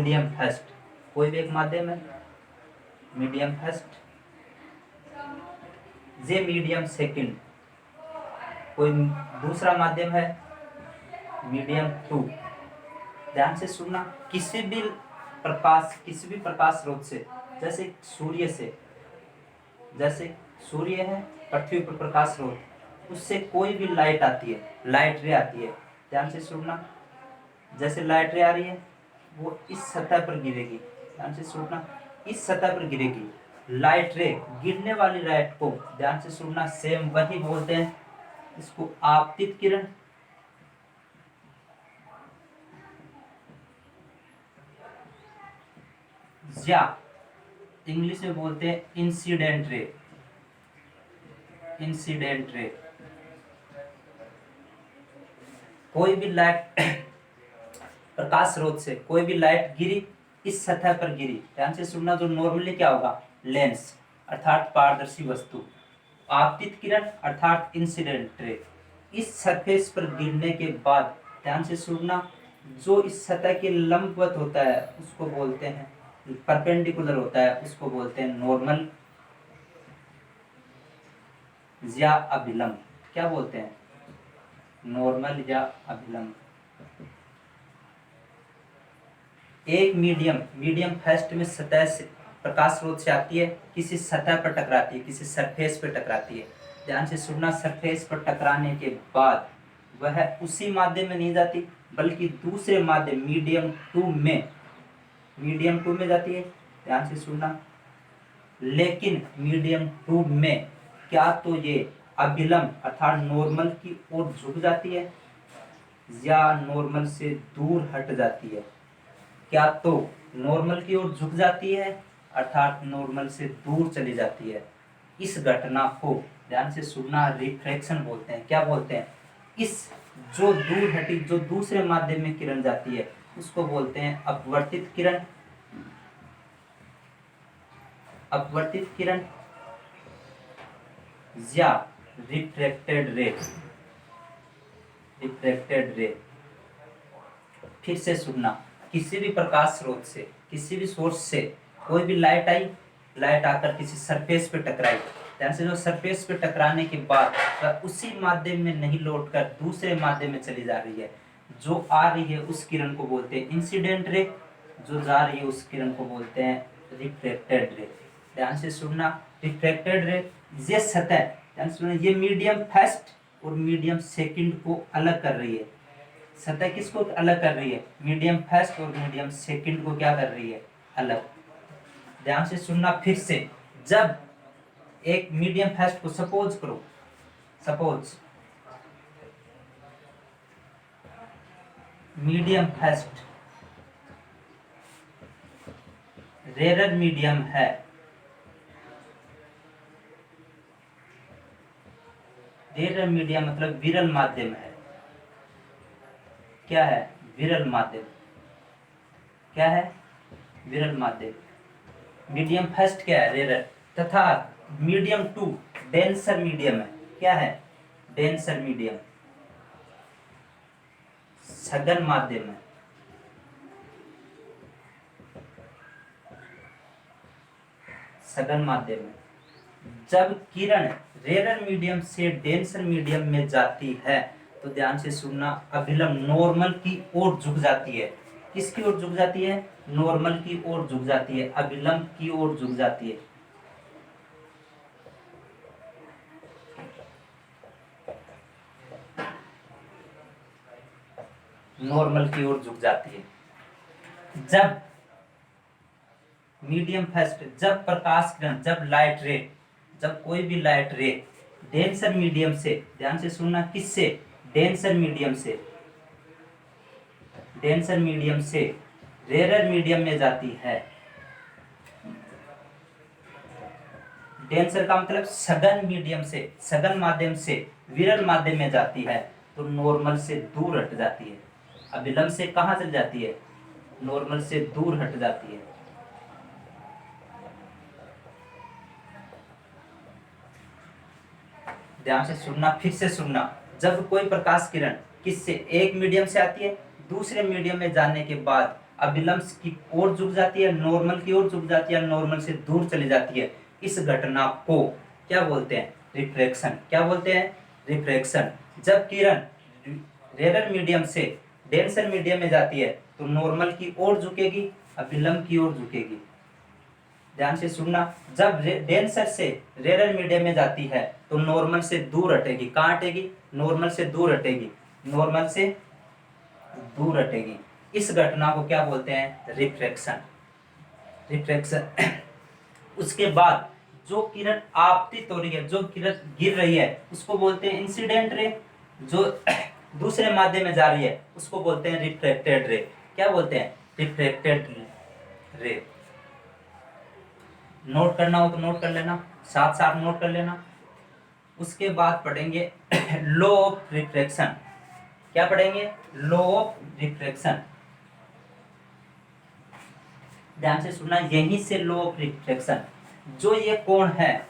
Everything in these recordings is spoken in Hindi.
मीडियम फर्स्ट कोई भी एक माध्यम है, मीडियम फर्स्ट। जे मीडियम सेकंड कोई दूसरा माध्यम है, मीडियम टू। ध्यान से सुनना, किसी भी प्रकाश स्रोत से, जैसे सूर्य है पृथ्वी पर प्रकाश स्रोत, उससे कोई भी लाइट आती है, लाइट रे आती है। ध्यान से सुनना, जैसे लाइट रे आ रही है वो इस सतह पर गिरेगी। ध्यान से सुनना, इस सतह पर गिरेगी लाइट रे। गिरने वाली लाइट को, ध्यान से सुनना, सेम वही बोलते हैं, इसको आपतित किरण, या इंग्लिश में बोलते हैं इंसिडेंट रे। Incident ray. कोई भी लाइट प्रकाश स्रोत से कोई भी लाइट गिरी, इस सतह पर गिरी। ध्यान से सुनना, जो नॉर्मली क्या होगा, लेंस अर्थात पारदर्शी वस्तु, आपतित किरण अर्थात इंसिडेंट रे, इस सरफेस पर गिरने के बाद, ध्यान से सुनना, जो इस सतह के लंबवत होता है उसको बोलते हैं, परपेंडिकुलर होता है उसको बोलते हैं नॉर्मल या अभिलंब। क्या बोलते हैं, नॉर्मल या अभिलंब। एक मीडियम फर्स्ट में सतह से, प्रकाश स्रोत से आती है, किसी सतह पर टकराती है, किसी सरफेस पर टकराती है। ध्यान से सुनना, सरफेस पर टकराने के बाद वह उसी माध्यम में नहीं जाती, बल्कि दूसरे माध्यम मीडियम टू में जाती है। ध्यान से सुनना, लेकिन मीडियम टू में क्या तो ये अभिलंब अर्थात नॉर्मल की ओर झुक जाती है, या नॉर्मल से दूर हट जाती है। क्या तो नॉर्मल की ओर झुक जाती है अर्थात नॉर्मल से दूर चली जाती है। इस घटना को, ध्यान से सुनना, रिफ्रैक्शन बोलते हैं। क्या बोलते हैं, इस जो दूर हटी, जो दूसरे माध्यम में किरण जाती है उसको बोलते हैं अपवर्तित किरण। अपवर्तित किरण या रिफ्रैक्टेड रे। रिफ्रैक्टेड रे। फिर से सुनना, किसी भी प्रकाश स्रोत से, किसी भी सोर्स से कोई भी लाइट आई, लाइट आकर किसी सरफेस पे टकराई, ध्यान से, जो सरफेस पे टकराने के बाद वह उसी माध्यम में नहीं लौटकर दूसरे माध्यम में चली जा रही है। जो आ रही है उस किरण को बोलते हैं इंसिडेंट रे, जो जा रही है उस किरण को बोलते हैं रिफ्रैक्टेड रे। ध्यान से सुनना, रिफ्रैक्टेड रे, ये सतह, ध्यान से सुनना, ये मीडियम फर्स्ट और मीडियम सेकंड को अलग कर रही है। सतह किसको अलग कर रही है, मीडियम फर्स्ट और मीडियम सेकंड को क्या कर रही है, अलग। ध्यान से सुनना फिर से, जब एक मीडियम फर्स्ट को सपोज करो, suppose medium first rare medium है, रेयर मीडियम मतलब विरल माध्यम है। क्या है, विरल माध्यम। क्या है, विरल माध्यम। मीडियम फर्स्ट क्या है, रेयर, तथा मीडियम टू डेंसर मीडियम है। क्या है, डेंसर मीडियम, सघन माध्यम है। सघन माध्यम है। जब किरण रेयर मीडियम से डेंसर मीडियम में जाती है तो ध्यान से सुनना, अभिलंब नॉर्मल की ओर झुक जाती है। किसकी ओर झुक जाती है, नॉर्मल की ओर झुक जाती है, अभिलंब की ओर झुक जाती है। नॉर्मल की ओर झुक जाती है। जब मीडियम फर्स्ट, जब प्रकाश किरण, जब लाइट रे, जब कोई भी लाइट रे डेंसर मीडियम से, ध्यान से सुनना, किससे, डेंसर मीडियम से, डेंसर मीडियम से रेयर मीडियम में जाती है। डेंसर का मतलब सघन मीडियम से, सघन माध्यम से विरल माध्यम में जाती है तो नॉर्मल से दूर हट जाती है। अभिलंब से कहां चली जाती है, नॉर्मल से दूर हट जाती है। ध्यान से सुनना, फिर से सुनना, जब कोई प्रकाश किरण किससे, एक मीडियम से आती है, दूसरे मीडियम में जाने के बाद अभिलंब की ओर झुक जाती है, नॉर्मल की ओर झुक जाती है, नॉर्मल से दूर चली जाती है। इस घटना को क्या बोलते हैं? रिफ्रैक्शन। क्या बोलते हैं? रिफ्रैक्शन। जब किरण रेयर मीडियम से डेंसर मीडियम में जाती है तो नॉर्मल की ओर झुकेगी, अभिलंब की ओर झुकेगी। ध्यान से सुनना, जब डेंसर से रेयर मीडियम में जाती है तो नॉर्मल से दूर हटेगी। कहाँ हटेगी? नॉर्मल से दूर हटेगी, नॉर्मल से दूर हटेगी। इस घटना को क्या बोलते हैं? रिफ्रैक्शन। रिफ्रैक्शन। उसके बाद जो किरण आपतित हो रही है, जो किरण गिर रही है, उसको बोलते हैं इंसिडेंट रे। जो दूसरे माध्यम में जा रही है उसको बोलते हैं रिफ्रैक्टेड रे। क्या बोलते हैं? रिफ्रैक्टेड रे। नोट करना हो तो नोट कर लेना, साथ साथ नोट कर लेना। उसके बाद पढ़ेंगे लॉ ऑफ रिफ्रैक्शन। क्या पढ़ेंगे? Law of refraction. ध्यान से सुनना, यहीं से लॉ ऑफ रिफ्रैक्शन, जो ये कोण है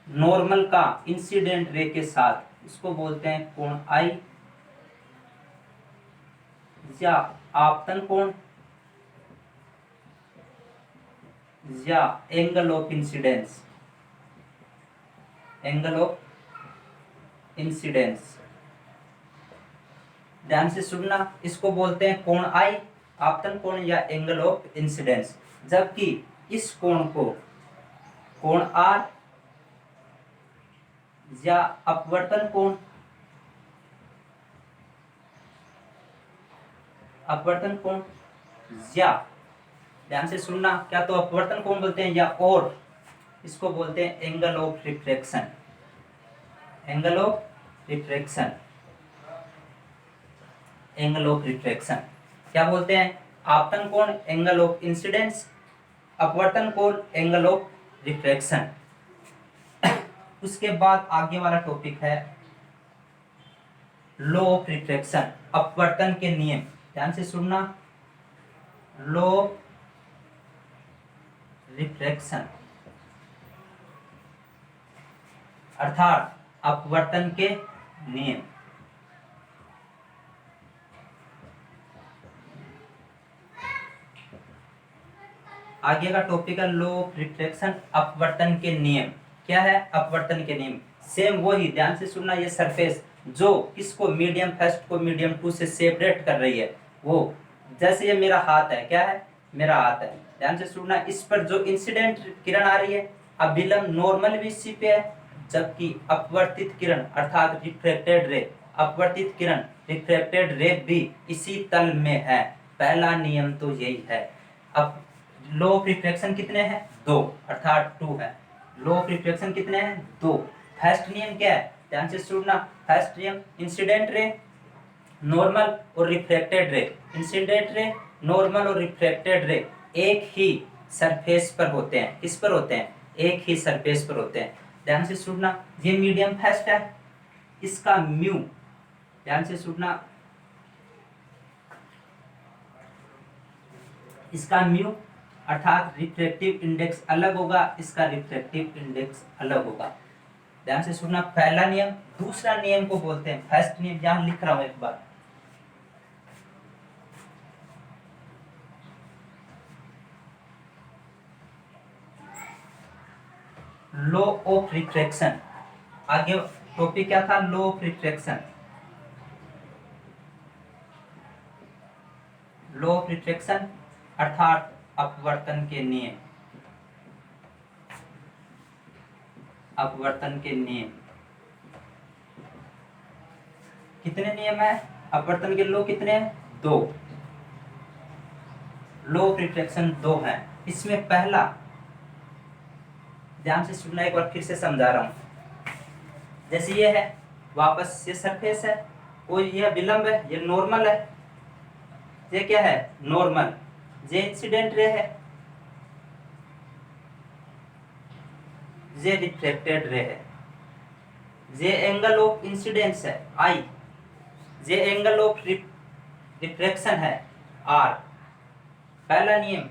नॉर्मल का इंसिडेंट रे के साथ, उसको बोलते हैं कोण आई या आपतन कोण या angle of incidence. Angle of incidence. ध्यान से सुनना, इसको बोलते हैं कोण आई, आपतन कोण या एंगल ऑफ इंसिडेंस। जबकि इस कोण को कोण आर या अपवर्तन कोण, अपवर्तन कोण या, ध्यान से सुनना, क्या तो अपवर्तन कोण बोलते हैं या और इसको बोलते हैं angle of refraction. Angle of refraction. Angle of refraction क्या बोलते हैं? आपतन कोण एंगल ऑफ इंसिडेंस, अपवर्तन कोण एंगल ऑफ रिफ्रैक्शन। उसके बाद आगे वाला टॉपिक है लॉ ऑफ रिफ्रैक्शन, अपवर्तन के नियम। ध्यान से सुनना, लॉ ऑफ रिफ्रैक्शन अर्थात अपवर्तन के नियम। आगे का टॉपिक है लॉ ऑफ रिफ्रैक्शन, अपवर्तन के नियम। क्या है? अपवर्तन के नियम। सेम वही, ध्यान से सुनना, ये सरफेस जो किसको मीडियम फर्स्ट को मीडियम टू से सेपरेट कर रही है, वो जैसे ये मेरा हाथ है, क्या है? मेरा हाथ है। ध्यान से सुनना, इस पर जो इंसिडेंट किरण आ रही है, अभिलंब नॉर्मल भी इसी पे है, जबकि अपवर्तित किरण अर्थात रिफ्रैक्टेड रे, अपवर्तित किरण रिफ्रैक्टेड रे भी इसी तल में है। पहला नियम तो यही है। अब लॉ ऑफ रिफ्रैक्शन कितने हैं? 2, अर्थात 2 है। लॉ ऑफ रिफ्रैक्शन कितने हैं? 2। फर्स्ट नियम क्या है? ध्यान से सुनना, फर्स्ट नियम इंसिडेंट रे, नॉर्मल और रिफ्रैक्टेड रे। इंसिडेंट रे, नॉर्मल और रिफ्रैक्टेड रे एक ही सरफेस पर होते हैं। किस पर होते हैं? एक ही सरफेस पर होते हैं। ध्यान से सुनना, ये मीडियम फर्स्ट है, इसका म्यू, ध्यान से सुनना, इसका म्यू अर्थात रिफ्रैक्टिव इंडेक्स अलग होगा, इसका रिफ्रैक्टिव इंडेक्स अलग होगा। ध्यान से सुनना, पहला नियम। दूसरा नियम को बोलते हैं, फर्स्ट नियम यहां लिख रहा हूं एक बार, लॉ ऑफ रिफ्रैक्शन। आगे टॉपिक क्या था? Law of refraction. Law of refraction अर्थात अपवर्तन के नियम। अपवर्तन के नियम कितने नियम है? अपवर्तन के लॉ कितने हैं? 2। लॉ ऑफ रिफ्रैक्शन 2 है। इसमें पहला, ध्यान से सुनना, एक बार फिर से समझा रहा हूं। जैसे ये है, वापस ये सरफेस है और ये विलंब है, ये नॉर्मल है। ये क्या है? नॉर्मल। ये इंसिडेंट रे है, ये रिफ्रैक्टेड रे है। ये एंगल ऑफ इंसिडेंस है आई, ये एंगल ऑफ रिफ्रैक्शन है आर। पहला नियम,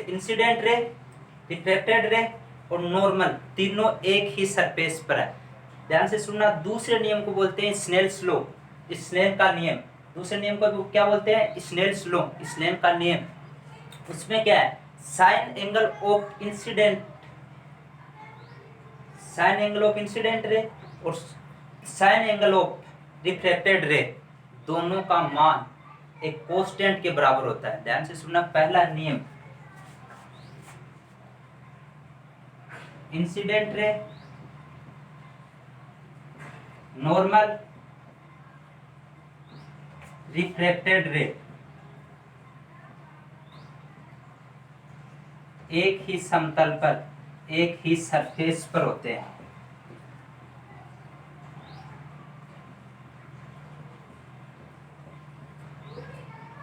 इंसिडेंट रे, रिफ्रैक्टेड रे और नॉर्मल तीनों एक ही सरफेस पर है। ध्यान से सुनना, दूसरे नियम को बोलते हैं स्नेल्स लॉ। स्नेल का नियम दूसरे नियम को क्या बोलते हैं? स्नेल्स लॉ, स्नेल का नियम। उसमें क्या है? Sign angle of incident, sine angle of incident रे और sign angle of reflected ray, दोनों का मान एक कांस्टेंट के बराबर होता है। ध्यान से सुनना, पहला नियम, incident ray normal reflected ray एक ही समतल पर, एक ही सरफेस पर होते हैं।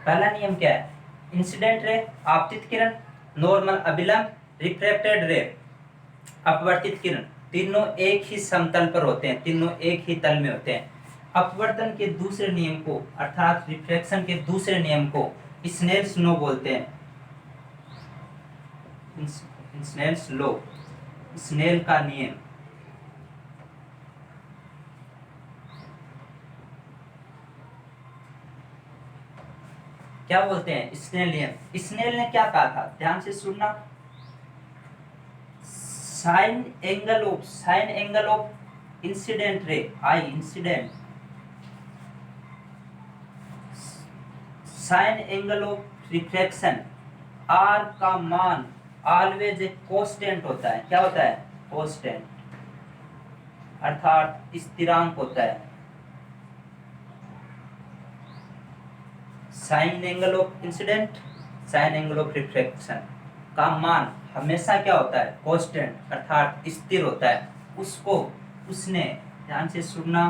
पहला नियम क्या है? इंसिडेंट रे आपतित किरण, नॉर्मल अभिलंब, रिफ्लेक्टेड रे अपवर्तित किरण, तीनों एक ही समतल पर होते हैं, तीनों एक ही तल में होते हैं। अपवर्तन के दूसरे नियम को अर्थात रिफ्लेक्शन के दूसरे नियम को स्नेल्स लॉ बोलते हैं। स्नेल्स लॉ, स्नेल का नियम। क्या बोलते हैं? स्नेल नियम। स्नेल ने क्या कहा था? ध्यान से सुनना, sign angle of incident ray, I incident, sine angle of reflection, R का मान ऑलवेज एक कांस्टेंट होता है। क्या होता है? कांस्टेंट, अर्थात स्थिरांक होता है। Sign angle of incident, sine angle of reflection का मान हमेशा क्या होता है? कांस्टेंट, अर्थात स्थिर होता है। उसको उसने, ध्यान से सुनना,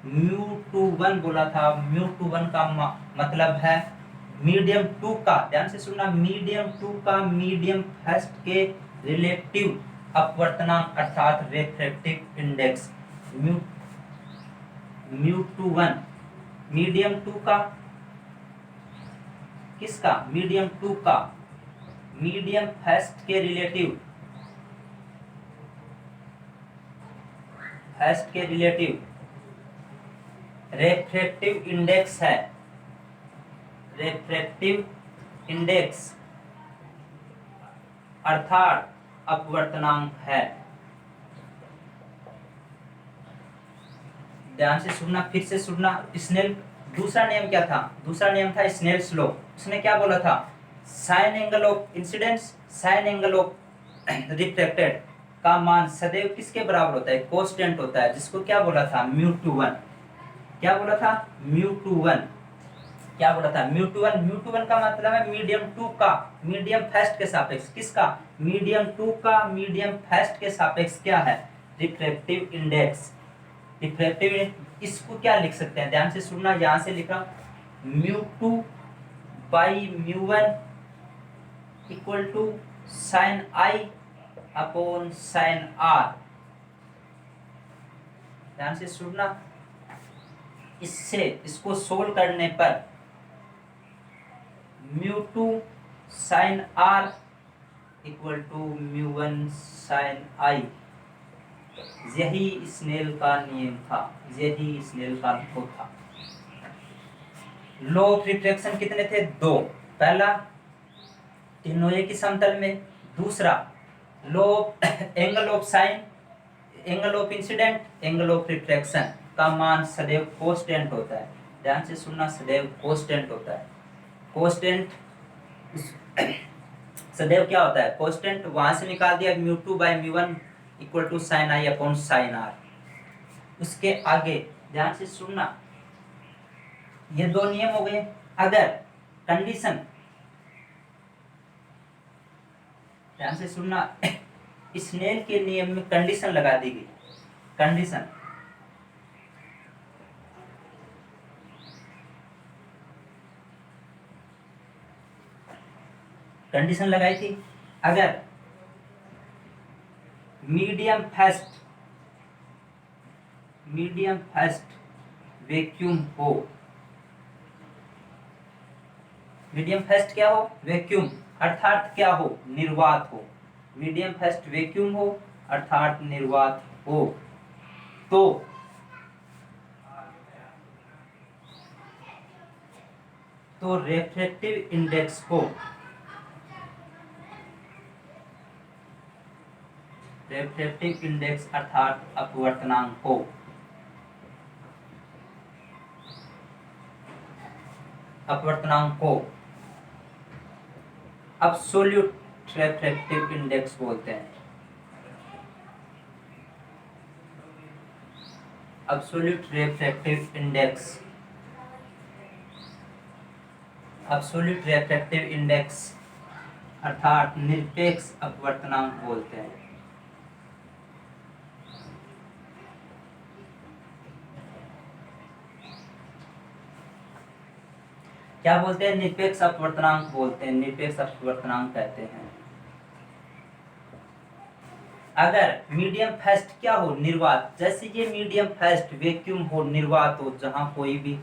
μ21 बोला था। μ21 का मतलब है मीडियम 2 का, ध्यान से सुनना, मीडियम 2 का मीडियम फर्स्ट के रिलेटिव अपवर्तनांक अर्थात रिफ्रैक्टिव इंडेक्स। μ21 मीडियम 2 का, किसका? मीडियम 2 का मीडियम फर्स्ट के रिलेटिव, फर्स्ट के रिलेटिव रिफ्रैक्टिव इंडेक्स है। रिफ्रैक्टिव इंडेक्स अर्थात अपवर्तनांक है। ध्यान से सुनना, फिर से सुनना। स्नेल, दूसरा नियम क्या था? दूसरा नियम था स्नेल्स लॉ। उसने क्या बोला था? Sign angle of incidence, sign angle of reflected का मान सदैव किसके बराबर होता है? कांस्टेंट होता है, जिसको क्या बोला था? μ21। क्या बोला था? μ21। क्या बोला था? μ21। μ21 का मतलब है मीडियम 2 का मीडियम फर्स्ट के सापेक्ष, किसका? मीडियम 2 का मीडियम फर्स्ट के सापेक्ष क्या है? Refractive index. रिफ्रैक्टिव, इसको क्या लिख सकते हैं? ध्यान से सुनना, यहां से लिखा μ2 by μ1 equal to sine i upon sine r. ध्यान से सुनना, इससे इसको सोल्व करने पर μ2 sine r equal to μ1 sine i. यही स्नेल का नियम था, यही स्नेल का लॉ था। लॉ ऑफ रिफ्लेक्शन कितने थे? 2। पहला, तीनों एक ही समतल में। दूसरा, law of angle of sine, angle of incident, angle of reflection का मान सदैव कांस्टेंट होता है। ध्यान से सुनना, सदैव कांस्टेंट होता है। कांस्टेंट सदैव क्या होता है? कांस्टेंट। वहां से निकाल दिया μ2 by μ1 equal to sine i upon sine r. उसके आगे ध्यान से सुनना, ये 2 नियम हो गए। अगर कंडीशन, ध्यान से सुनना, स्नेल के नियम में कंडीशन लगा दी गई। कंडीशन, कंडीशन लगाई थी, अगर मीडियम फर्स्ट वैक्यूम हो, मीडियम फर्स्ट क्या हो? वैक्यूम, अर्थात क्या हो? निर्वात हो। मीडियम फर्स्ट वैक्यूम हो अर्थात निर्वात हो, तो तो रिफ्रैक्टिव इंडेक्स को रिफ्रैक्टिव इंडेक्स अर्थात अपवर्तनांक को अब्सोल्यूट रिफ्रैक्टिव इंडेक्स बोलते हैं। अब्सोल्यूट रिफ्रैक्टिव इंडेक्स अर्थात निरपेक्ष अपवर्तनांक बोलते हैं। क्या बोलते हैं? निरपेक्ष अपवर्तनांक बोलते हैं, निरपेक्ष अपवर्तनांक कहते हैं। अगर मीडियम फास्ट क्या हो? निर्वात। जैसे ये मीडियम फास्ट वैक्यूम हो, निर्वात हो, जहां कोई भी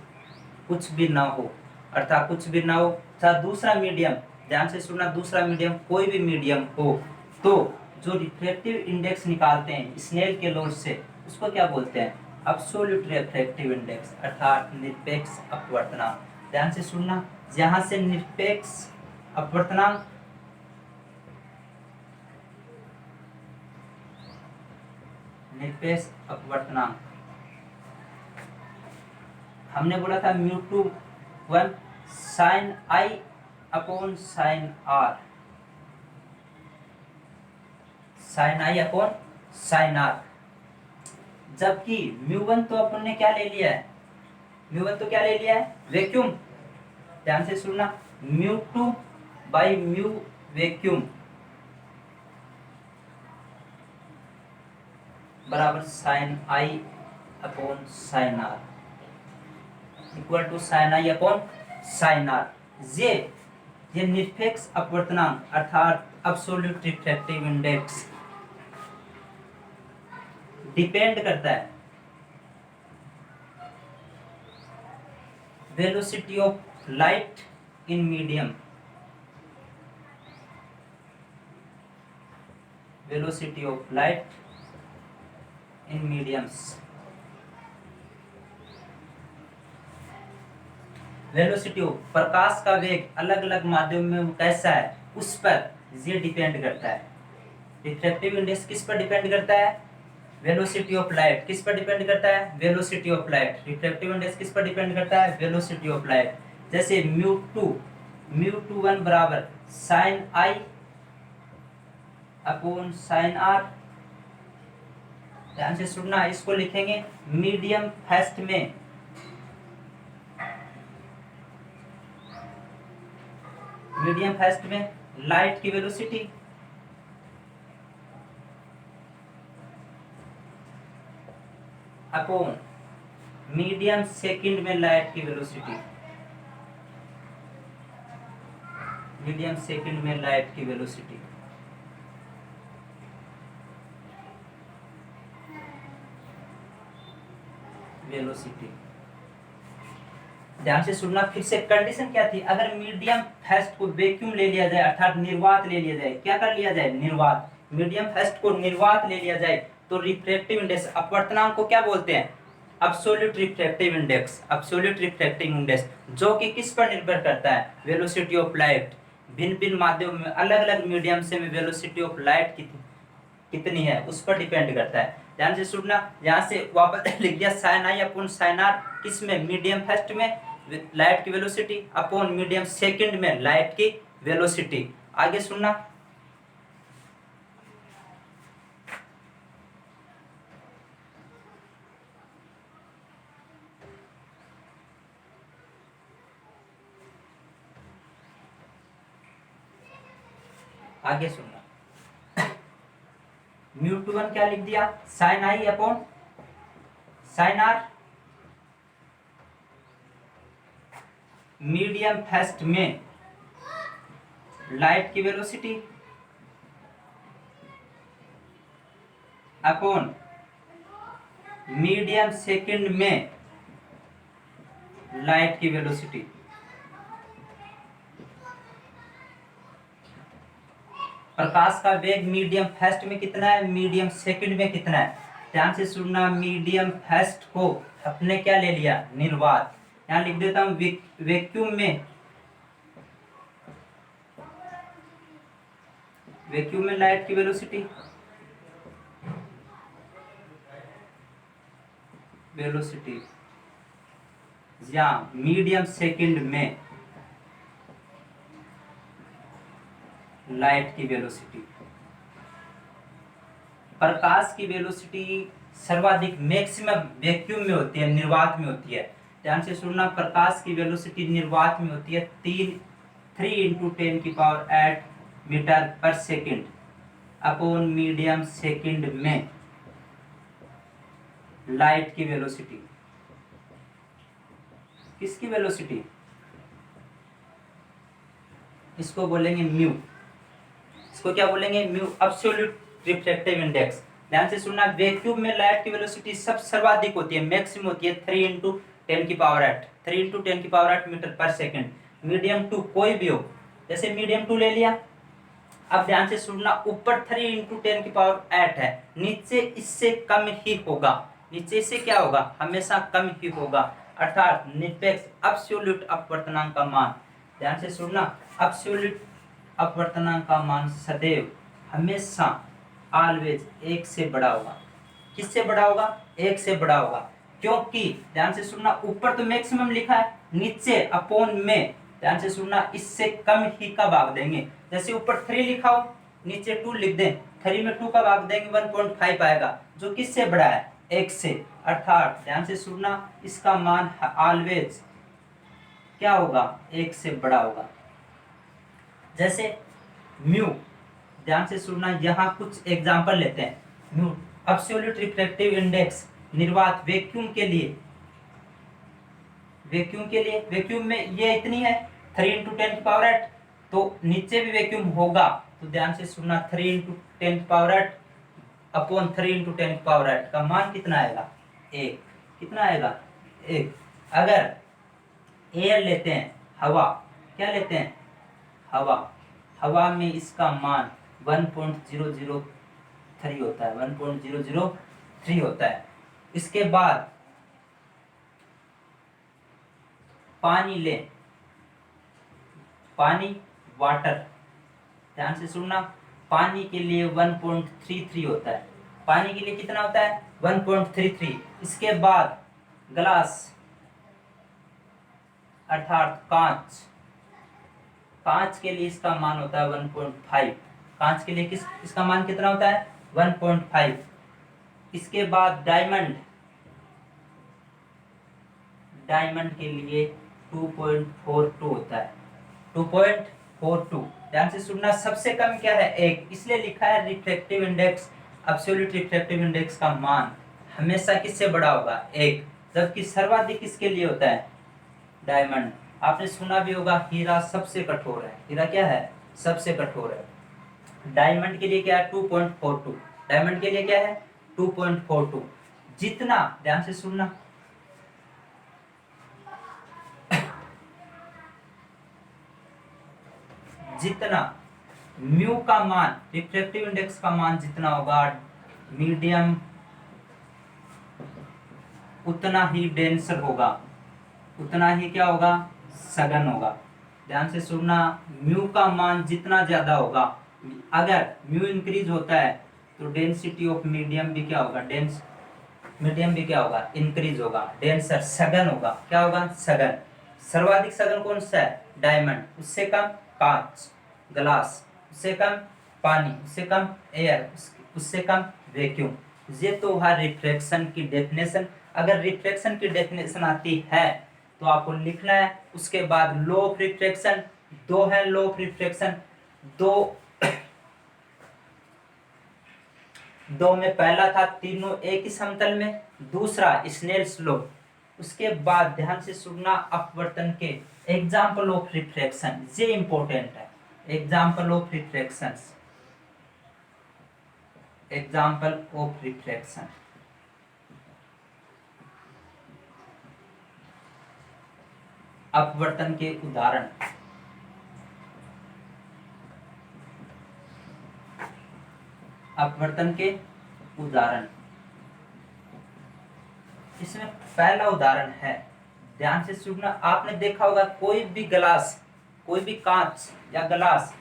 कुछ भी ना हो, अर्थात कुछ भी ना हो, तथा दूसरा मीडियम, ध्यान से सुनना, दूसरा मीडियम कोई भी मीडियम हो, तो जो रिफ्रैक्टिव इंडेक्स निकालते हैं स्नेल के लॉ से, उसको क्या बोलते हैं? अब्सोल्यूट रिफ्रैक्टिव इंडेक्स अर्थात निरपेक्ष अपवर्तनांक। ध्यान से सुनना, जहां से निरपेक्ष अपवर्तनांक हमने बोला था μ2 sin I upon sin R, जबकि μ1 तो अपन ने क्या ले लिया है? वैक्यूम। ध्यान से सुनना, μ2 बाई म्यू वैक्यूम बराबर sin I upon sin R equal to sin I upon sin R। ये निरपेक्ष अपवर्तनांक अर्थात अब्सोल्यूट रिफ्रैक्टिव इंडेक्स डिपेंड करता है velocity of light in medium, velocity of light in mediums. Velocity of प्रकाश का वेग अलग अलग माध्यम में कैसा है, उस पर ये डिपेंड करता है। रिफ्रैक्टिव इंडेक्स किस पर डिपेंड करता है? Velocity of light. किस पर डिपेंड करता है? Velocity of light. Refractive index किस पर डिपेंड करता है? Velocity of light. जैसे μ21 बराबर sin I upon sin R। ध्यान से सुनना, इसको लिखेंगे मीडियम फास्ट में लाइट की वेलोसिटी अपॉन मीडियम सेकंड में लाइट की वेलोसिटी, मीडियम सेकंड में लाइट की वेलोसिटी। ध्यान से सुनना, फिर से कंडीशन क्या थी? अगर मीडियम फास्ट को वैक्यूम ले लिया जाए अर्थात निर्वात ले लिया जाए, क्या कर लिया जाए? निर्वात। मीडियम फास्ट को निर्वात ले लिया जाए तो रिफ्रैक्टिव इंडेक्स अपवर्तनांक को क्या बोलते हैं? Absolute refractive index. Absolute refractive index जो कि किस पर निर्भर करता है? Velocity of light. भिन्न भिन्न माध्यम में अलग अलग मीडियम से में वेलोसिटी ऑफ लाइट कितनी है उस पर डिपेंड करता है। ध्यान से सुनना, यहाँ से वापस लिख दिया sin I upon sin R, किसमें? मीडियम फर्स्ट में लाइट की वेलोसिटी अपॉन मीडियम सेकंड में लाइट की वेलोसिटी। आगे सुनना, आगे सुनना, μ21 क्या लिख दिया? sin I upon sin R। Medium fast में लाइट की वेलोसिटी अपॉन मीडियम सेकंड में लाइट की वेलोसिटी। प्रकाश का वेग मीडियम फास्ट में कितना है? मीडियम सेकंड में कितना है? ध्यान से सुनना, मीडियम फास्ट को अपने क्या ले लिया? निर्वात। यहाँ लिख देता हूँ वैक्यूम में वैक्यूम में लाइट की वेलोसिटी या मीडियम सेकंड में लाइट की वेलोसिटी। प्रकाश की वेलोसिटी सर्वाधिक मैक्सिमम वैक्यूम में होती है, निर्वात में होती है। ध्यान से सुनना, प्रकाश की वेलोसिटी निर्वात में होती है 3 × 10⁸ मीटर पर सेकंड अपॉन मीडियम सेकंड में लाइट की वेलोसिटी। किसकी वेलोसिटी? इसको बोलेंगे म्यू। इसको क्या बोलेंगे? Mu, absolute refractive index. ध्यान से सुनना, वैक्यूम में लाइट की वेलोसिटी सब सर्वाधिक होती है, मैक्सिमम होती है 3 × 10⁸ मीटर पर सेकंड। मीडियम टू कोई भी हो, जैसे मीडियम टू ले लिया। अब ध्यान से सुनना, ऊपर 3 × 10⁸ है, नीचे इससे कम ही होगा। नीचे इससे क्या होगा? हमेशा कम ही होगा, अर्थात निरपेक्ष एब्सोल्यूट अपवर्तनांक का मान। ध्यान से सुनना, एब्सोल्यूट अपवर्तनांक का मान सदैव हमेशा ऑलवेज 1 से बड़ा होगा। किससे बड़ा होगा? 1 से बड़ा होगा। क्योंकि ध्यान से सुनना, ऊपर तो मैक्सिमम लिखा है, नीचे अपॉन में, ध्यान से सुनना, इससे कम ही का भाग देंगे। जैसे ऊपर 3 लिखा हो, नीचे 2 लिख दें, 3 में 2 का भाग देंगे 1.5 आएगा, जो किससे बड़ा है? 1 से। अर्थात ध्यान से सुनना, इसका मान ऑलवेज क्या होगा? 1 से बड़ा होगा। जैसे म्यू, ध्यान से सुनना, यहाँ कुछ एग्जांपल लेते हैं। म्यू एब्सोल्यूट रिफ्रैक्टिव इंडेक्स निर्वात वैक्यूम के लिए, वैक्यूम में ये इतनी है 3 × 10⁸, तो नीचे भी वैक्यूम होगा, तो ध्यान से सुनना, 3 × 10⁸ अपॉन 3 × 10⁸ का मान कितना आएगा? 1। कितना आएगा? 1। अगर एयर लेते हैं, हवा, क्या लेते हैं? हवा में इसका मान 1.003 होता है, 1.003 होता है। इसके बाद पानी ले, पानी, वाटर, ध्यान से सुनना, पानी के लिए 1.33 होता है। पानी के लिए कितना होता है? 1.33। इसके बाद ग्लास अर्थात कांच, कांच के लिए इसका मान होता है 1.5। कांच के लिए इसका मान कितना होता है? 1.5। इसके बाद डायमंड के लिए 2.42 होता है, 2.42। ध्यान से सुनना, सबसे कम क्या है? 1, इसलिए लिखा है refractive index, absolute refractive index का मान हमेशा किससे बड़ा होगा? 1। जबकि सर्वाधिक किसके लिए होता है? डायमंड। आपने सुना भी होगा, हीरा सबसे कठोर है। हीरा क्या है? सबसे कठोर है। डायमंड के लिए क्या है? 2.42। डायमंड के लिए क्या है? 2.42। जितना, ध्यान से सुनना, जितना म्यू का मान, रिफ्रैक्टिव इंडेक्स का मान जितना होगा मीडियम, उतना ही डेंसर होगा, उतना ही क्या होगा? सघन होगा। ध्यान से सुनना, म्यू का मान जितना ज्यादा होगा, अगर म्यू इंक्रीज होता है तो डेंसिटी ऑफ मीडियम भी क्या होगा? मीडियम भी क्या होगा? इंक्रीज होगा, डेंसर, सघन होगा। क्या होगा? सघन। सर्वाधिक सघन कौन सा है? डायमंड। उससे कम कांच, ग्लास। उससे कम पानी, उससे कम एयर, उससे कम वैक्यूम। ये तो है रिफ्रैक्शन की डेफिनेशन। अगर रिफ्रैक्शन की डेफिनेशन आती है तो आपको लिखना है। उसके बाद लॉ ऑफ रिफ्रैक्शन, 2 है लॉ ऑफ रिफ्रैक्शन। दो में पहला था तीनों एक ही समतल में, दूसरा स्नेल्स लॉ। उसके बाद ध्यान से सुनना, अपवर्तन के एग्जाम्पल ऑफ रिफ्रैक्शन, ये इंपॉर्टेंट है। Example of refraction, example of refraction. अपवर्तन के उदाहरण, अपवर्तन के उदाहरण। इसमें पहला उदाहरण है, ध्यान से सुनना, आपने देखा होगा कोई भी ग्लास, कोई भी कांच या ग्लास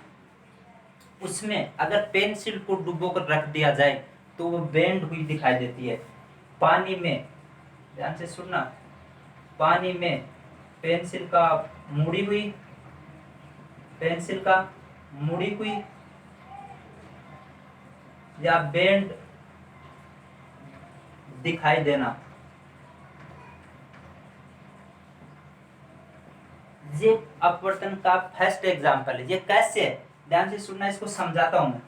उसमें अगर पेंसिल को डुबो कर रख दिया जाए तो वो बेंड हुई दिखाई देती है। पानी में, ध्यान से सुनना, पानी में पेंसिल का मुड़ी हुई, पेंसिल का मुड़ी हुई या बेंड दिखाई देना, ये अपवर्तन का फर्स्ट एग्जाम्पल है। ये कैसे है, ध्यान से सुनना, इसको समझाता हूं मैं।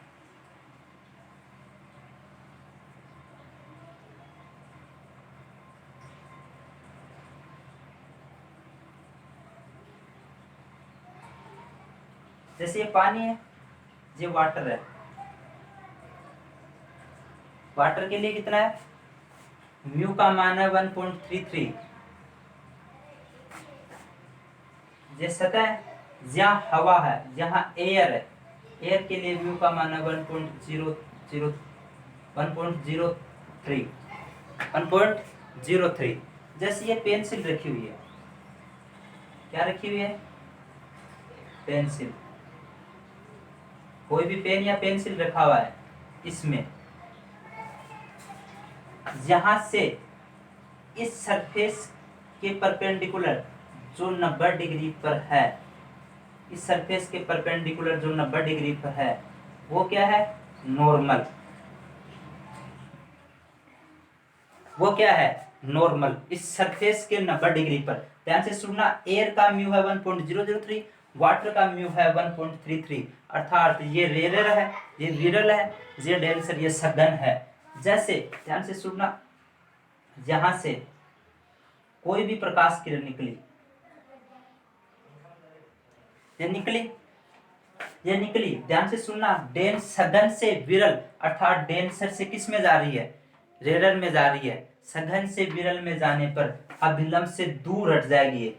जैसे ये पानी है, ये वाटर है। वाटर के लिए कितना है, म्यू का मान है 1.33। ये सतह, जहाँ हवा है, जहाँ एयर है, एयर के लिए म्यू का मान है 1.03। जैसे ये पेंसिल रखी हुई है, क्या रखी हुई है, पेंसिल, कोई भी पेन या पेंसिल रखा हुआ है, इसमें यहां से इस सरफेस के परपेंडिकुलर जो 90 डिग्री पर है, इस सरफेस के परपेंडिकुलर जो 90 डिग्री पर है, वो क्या है, नॉर्मल। वो क्या है, नॉर्मल, इस सरफेस के 90 डिग्री पर। ध्यान से सुनना, एयर का म्यू है 1.003, वाटर का म्यू है 1.33, अर्थात ये रेयर है, ये विरल है, ये डेंसर, ये सघन है। जैसे ध्यान से सुनना, यहां से कोई भी प्रकाश किरण निकली, ये निकली, ये निकली, ध्यान से सुनना, डेंस सघन से विरल, अर्थात डेंसर से किस में जा रही है, रेरर में जा रही है। सघन से विरल में जाने पर अभिलंब से दूर हट जाएगी ये,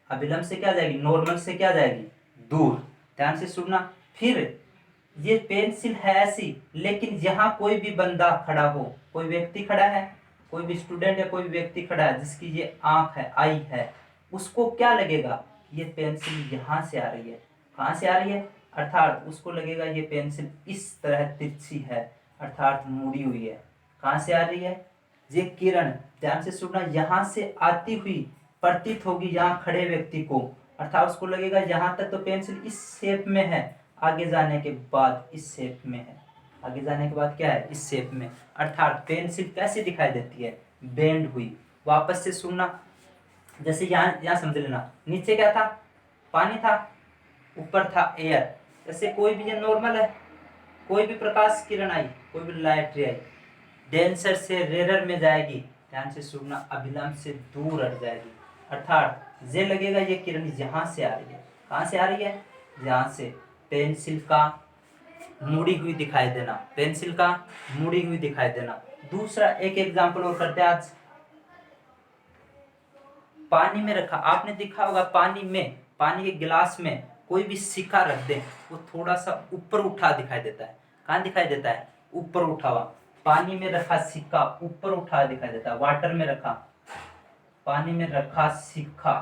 अभिलंब से क्या जाएगी, नॉर्मल से क्या जाएगी, दूर। ध्यान से सुनना, फिर ये पेंसिल है ऐसी, लेकिन यहाँ कोई भी बंदा खड़ा हो, कोई व्यक्ति खड़ा है, कोई भी स्टूडेंट या कोई भी व्यक्ति खड़ा है जिसकी ये आंख है, आई है, उसको क्या लगेगा, ये पेंसिल यहाँ से आ रही है। कहाँ से आ रही है, अर्थात उसको लगेगा ये पेंसिल इस तरह तिरछी है, अर्थात मुड़ी हुई है। कहाँ से आ रही है, ये किरण, ध्यान से सुनना, यहाँ से आती हुई प्रतीत होगी यहाँ खड़े व्यक्ति को, अर्थात उसको लगेगा यहाँ तक तो पेंसिल इस शेप में है, आगे जाने के बाद इस शेप में है, आगे जाने के बाद क्या है, इस शेप में। अर्थात पेंसिल कैसे दिखाई देती है, बेंड हुई। वापस से सुनना, जैसे यहाँ यहाँ समझ लेना, नीचे क्या था, पानी था, ऊपर था एयर। जैसे कोई भी ये नॉर्मल है, कोई भी प्रकाश किरण आई, कोई भी लाइट रे आई, डेंसर से रेरर में जाएगी, ध्यान से सुनना, अभिलंब से दूर हट जाएगी, अर्थात ये लगेगा ये किरण यहाँ से आ रही है। कहाँ से आ रही है, यहाँ से। पेंसिल का मुड़ी हुई दिखाई देना, पेंसिल का मुड़ी हुई दिखाई देना। दूसरा एक एग्जाम्पल और करते हैं आज। पानी में रखा, आपने देखा होगा पानी में, पानी के गिलास में कोई भी सिक्का रख दे, वो थोड़ा सा ऊपर उठा दिखाई देता है। कहाँ दिखाई देता है, ऊपर उठा हुआ। पानी में रखा सिक्का ऊपर उठा दिखाई देता है। वाटर में रखा, पानी में रखा सिक्का,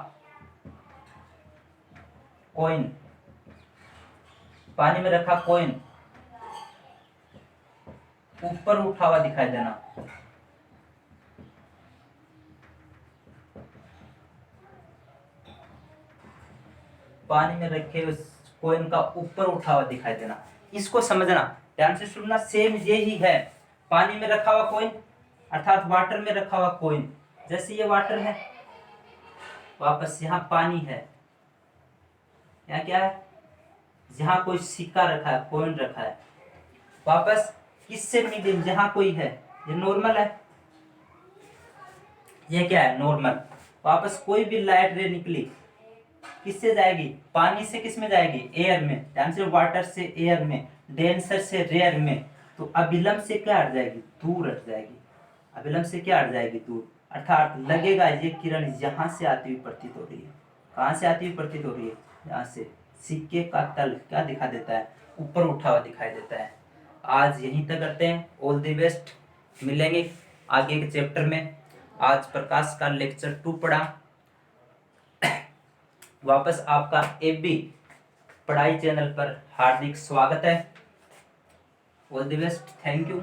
कॉइन, पानी में रखा कॉइन ऊपर उठा हुआ दिखाई देना। पानी में रखे उस कॉइन का ऊपर उठा हुआ दिखाई देना, इसको समझना, ध्यान से सुनना। सेम यही है, पानी में रखा हुआ कॉइन अर्थात वाटर में रखा हुआ कॉइन। जैसे ये वाटर है, वापस यहाँ पानी है, यहाँ क्या है, जहाँ कोई सिक्का रखा है, कॉइन रखा है। वापस किससे मीडियम, जहाँ कोई है, ये नॉर्मल है, ये क्या है, नॉर्मल। वापस कोई भी लाइट रे निकली, किससे जाएगी, पानी से किस में जाएगी, एयर में। ध्यान से, वाटर से एयर में, डेंसर से रेयर में, तो अभिलंब से क्या हट जाएगी, दूर हट जाएगी। अभिलंब से क्या हट जाएगी, दूर, अर्थात लगेगा ये किरण यहाँ से आती हुई प्रतीत हो रही है। कहाँ से आती हुई प्रतीत हो रही है, यहाँ से। सिक्के का तल क्या दिखा देता है, ऊपर उठा हुआ दिखाई देता है। आज यहीं तक करते हैं, ऑल द बेस्ट, मिलेंगे आगे के चैप्टर में। आज प्रकाश का लेक्चर 2 पढ़ा। वापस आपका एबी पढ़ाई चैनल पर हार्दिक स्वागत है। All the best, thank you.